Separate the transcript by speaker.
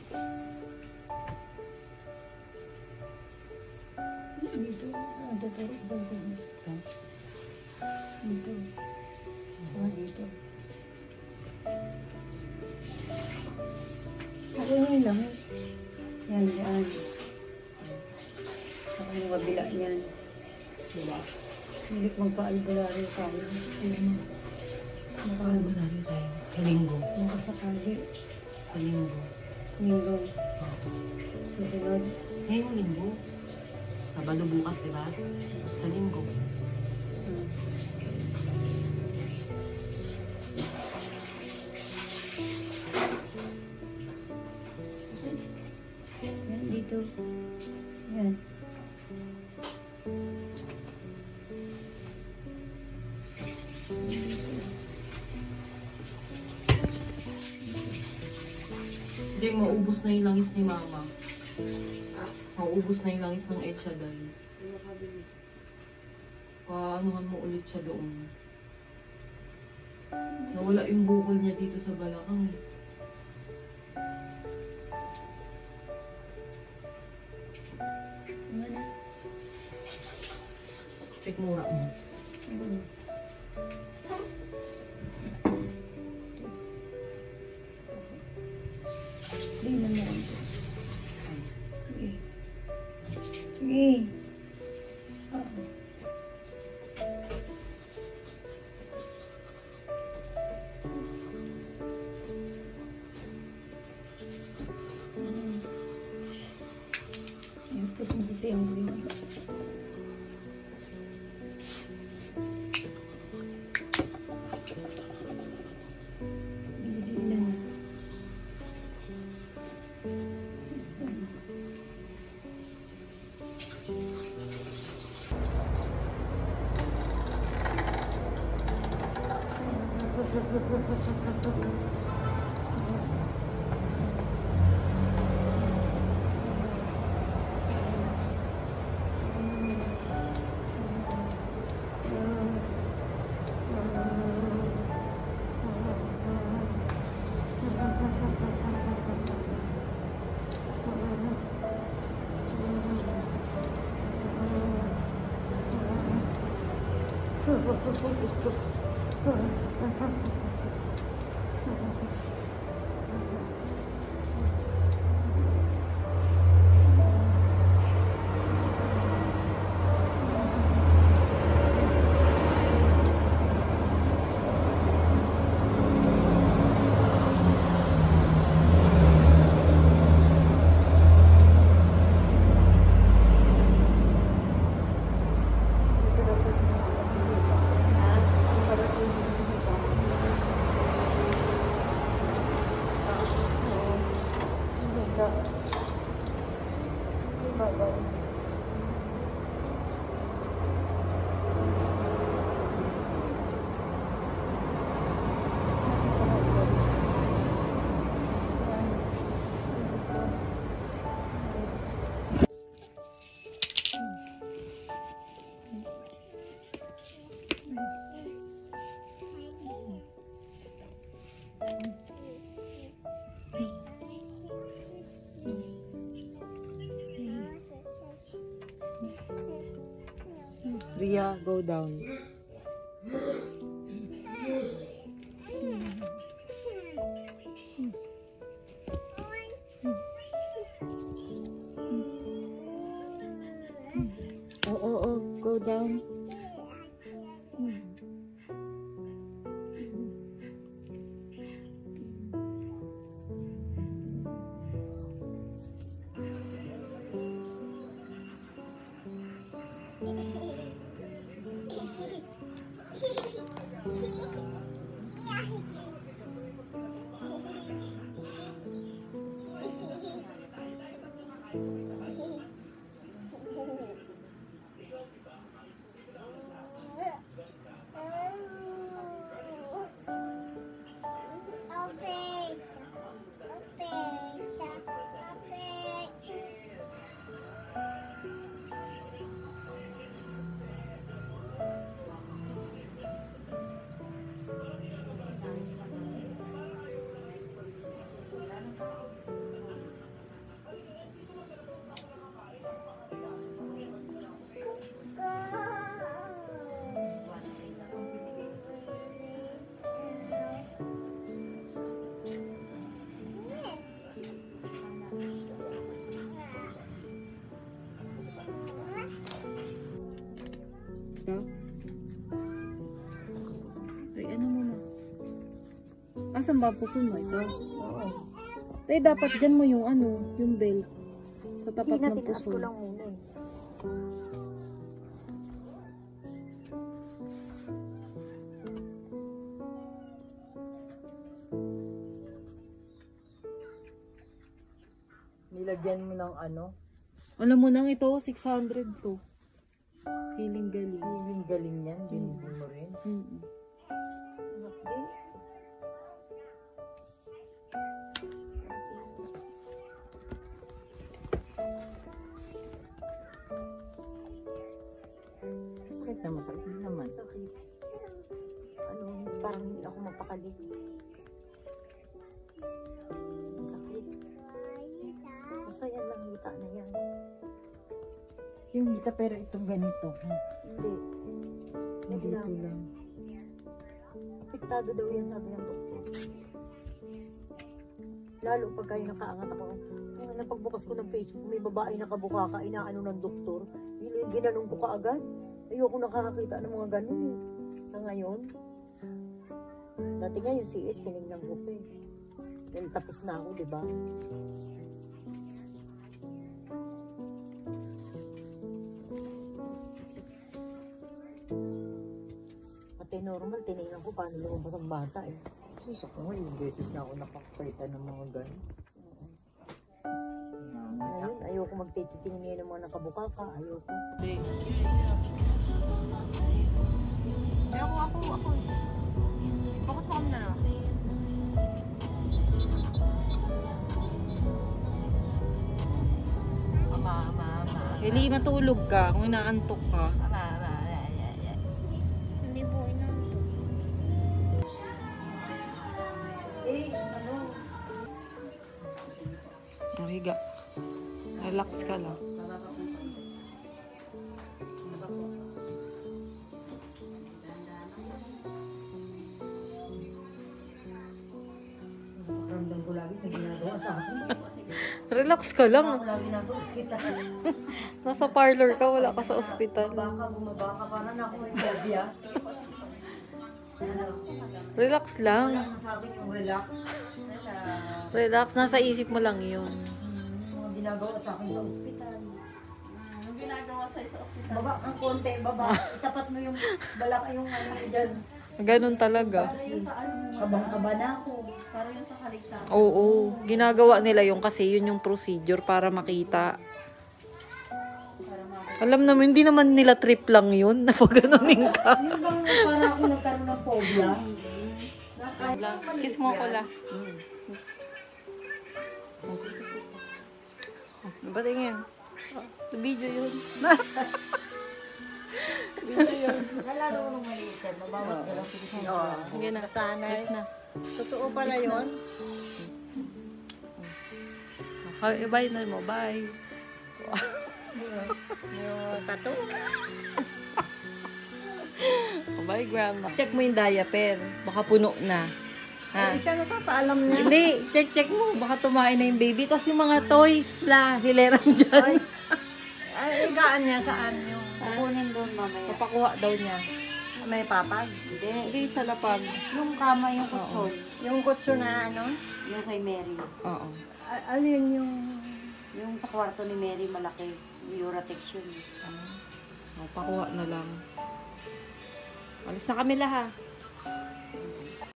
Speaker 1: Dito. Dito. Dito. Dito. Ako yung langis. Yan, yan. Ako yung kabila niyan. Diba? Hindi magpa-albularyo tayo.
Speaker 2: Magpapalbularyo tayo. Sa linggo.
Speaker 1: Makasakali.
Speaker 2: Sa linggo.
Speaker 1: Linggo. Susunod.
Speaker 2: Ngayong linggo. Sabado bukas, diba? Sa linggo.
Speaker 1: Yan, dito. Yan.
Speaker 2: Hindi, maubos na yung langis ni Mama. Maubos na yung langis ng El Shaddai. Paanuhan mo ulit siya doon. Nawala yung bukol niya dito sa balakang.
Speaker 1: Ano?
Speaker 2: Check mura mo.
Speaker 1: Hindi na meron ito. Sige. Sige. Tapos mo sa tiyang buhay. Bigilan na.
Speaker 2: Ria, go down. Oh, go down. Nasaan ba puso mo ito?
Speaker 1: Oo.
Speaker 2: Eh, dapat dyan mo yung ano, yung belt. Sa tapat
Speaker 1: Hindi na,
Speaker 2: ng
Speaker 1: tinaas
Speaker 2: puso.
Speaker 1: ko lang muna eh. Nilagyan mo ng ano?
Speaker 2: Alam mo nang ito, 600 to. Healing galing.
Speaker 1: Yung galing yan, binigyan mo rin.
Speaker 2: Mm.
Speaker 1: Okay. Masakit na masakit din naman. Sakit. Ano, parang hindi ako mapakali. Masakit. Basta yan lang hita na yan. Yung hita pero itong ganito. Hindi. Hindi lang. Apektado daw yan, sabi ng doktor. Lalo pag kayo nakaangat ako. Napagbukas ko ng Facebook, may babae nakabuka ka, inaano ng doktor. Ginanong ko kaagad. Ayoko nakakakita ng mga ganun eh. Sa ngayon. Dati nga yung CS, tinignan ko pa eh. Dahil tapos na ako, di ba? Pati normal, tinignan ko paano lumabas ang bata eh. Sus, ako nga, yung beses na ako nakakita ng mga ganun. Ngayon, ayoko magtititingin ngayon ng mga nakabuka ka. Ayoko.
Speaker 2: Hindi.
Speaker 3: Ay, ako. Focus mo kami na lang. Ama.
Speaker 2: Eli, matulog ka kung inaantok ka.
Speaker 3: Ama.
Speaker 4: Hindi po inaantok.
Speaker 1: Eh, ano?
Speaker 2: Oh, higa. Relax ka lang.
Speaker 1: Ramdam ko lagi na ginagawa sa akin.
Speaker 2: Relax ka lang.
Speaker 1: Ako lagi nasa ospital.
Speaker 2: Nasa parlor ka, wala ka sa ospital.
Speaker 1: Bumaba ka, parang ako may phobia.
Speaker 2: Relax lang.
Speaker 1: Wala na sa akin yung relax.
Speaker 2: Relax, nasa isip mo lang yun.
Speaker 1: Mga ginagawa sa akin sa ospital.
Speaker 3: Anong ginagawa sa'yo sa ospital?
Speaker 1: Baba ang konti, baba. Itapat mo yung balak yung ano dyan.
Speaker 2: Ganun talaga.
Speaker 1: Kabang-kaba na ako.
Speaker 3: Para yung sa kaligtasan.
Speaker 2: Oo, ginagawa nila yung kasi yun yung procedure para makita. Alam naman, hindi naman nila trip lang yun na pag ganunin ka.
Speaker 1: Yung bang parang ako nagkaroon ng phobia?
Speaker 2: Kiss mo ko la. Ba't tingin? Video yun.
Speaker 1: Nalaro ko nung maliit siya, mabawat ka lang Pilipinas.
Speaker 2: Sige na. Kiss na.
Speaker 1: Totoo pala yun?
Speaker 2: Bye na mo. Bye.
Speaker 1: Yung tato?
Speaker 2: Bye, Grandma. Check mo yung diaper. Baka puno na. Ha?
Speaker 1: Ay, siya napapaalam niya.
Speaker 2: Hindi, check mo. Baka tumain na yung baby. Tapos yung mga toys la, hileran dyan.
Speaker 1: Ay, igaan niya saan yung kukunin doon mamaya.
Speaker 2: Papakuha daw niya.
Speaker 1: May papag? Hindi.
Speaker 2: Hindi sa lapag.
Speaker 1: Yung kama, yung kutsyon. Yung kutsyon na ano?
Speaker 3: Yung kay Mary.
Speaker 2: Oo.
Speaker 1: Alin yung...
Speaker 3: Yung sa kwarto ni Mary, malaki. Uratex yun.
Speaker 2: Pakuha na lang. Alis na kami lahat.